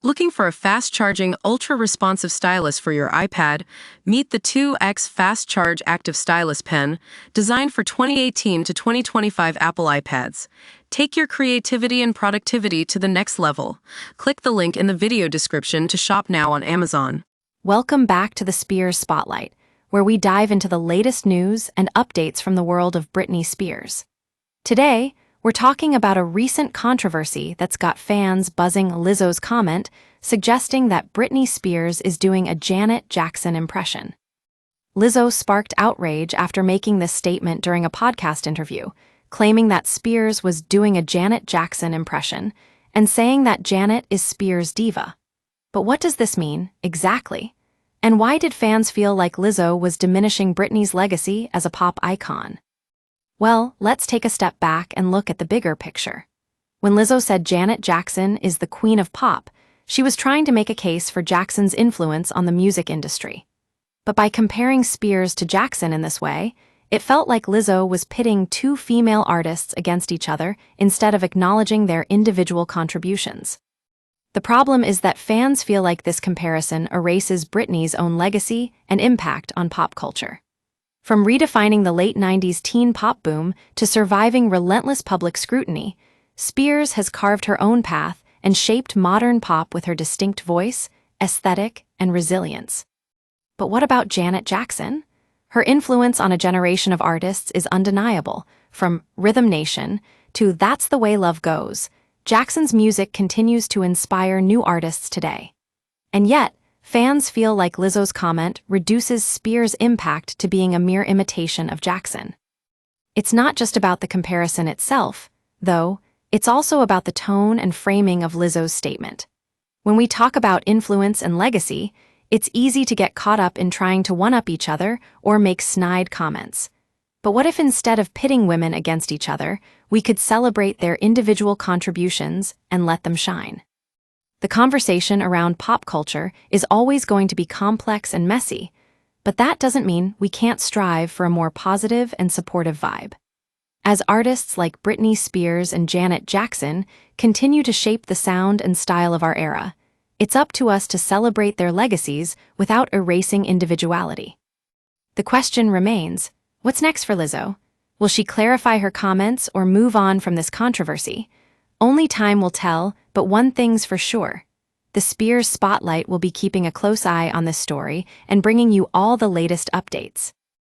Looking for a fast-charging, ultra-responsive stylus for your iPad? Meet the 2X Fast Charge Active Stylus Pen, designed for 2018 to 2025 Apple iPads. Take your creativity and productivity to the next level. Click the link in the video description to shop now on Amazon. Welcome back to the Spears Spotlight, where we dive into the latest news and updates from the world of Britney Spears. Today, we're talking about a recent controversy that's got fans buzzing Lizzo's comment suggesting that Britney Spears is doing a Janet Jackson impression. Lizzo sparked outrage after making this statement during a podcast interview, claiming that Spears was doing a Janet Jackson impression and saying that Janet is Spears' diva. But what does this mean, exactly? And why did fans feel like Lizzo was diminishing Britney's legacy as a pop icon? Well, let's take a step back and look at the bigger picture. When Lizzo said Janet Jackson is the queen of pop, she was trying to make a case for Jackson's influence on the music industry. But by comparing Spears to Jackson in this way, it felt like Lizzo was pitting two female artists against each other instead of acknowledging their individual contributions. The problem is that fans feel like this comparison erases Britney's own legacy and impact on pop culture. From redefining the late 90s teen pop boom to surviving relentless public scrutiny, Spears has carved her own path and shaped modern pop with her distinct voice, aesthetic, and resilience. But what about Janet Jackson? Her influence on a generation of artists is undeniable. From Rhythm Nation to That's the Way Love Goes, Jackson's music continues to inspire new artists today. And yet, fans feel like Lizzo's comment reduces Spears' impact to being a mere imitation of Jackson. It's not just about the comparison itself, though, it's also about the tone and framing of Lizzo's statement. When we talk about influence and legacy, it's easy to get caught up in trying to one-up each other or make snide comments. But what if instead of pitting women against each other, we could celebrate their individual contributions and let them shine? The conversation around pop culture is always going to be complex and messy, but that doesn't mean we can't strive for a more positive and supportive vibe. As artists like Britney Spears and Janet Jackson continue to shape the sound and style of our era, it's up to us to celebrate their legacies without erasing individuality. The question remains, what's next for Lizzo? Will she clarify her comments or move on from this controversy? Only time will tell, but one thing's for sure. The Spears Spotlight will be keeping a close eye on this story and bringing you all the latest updates.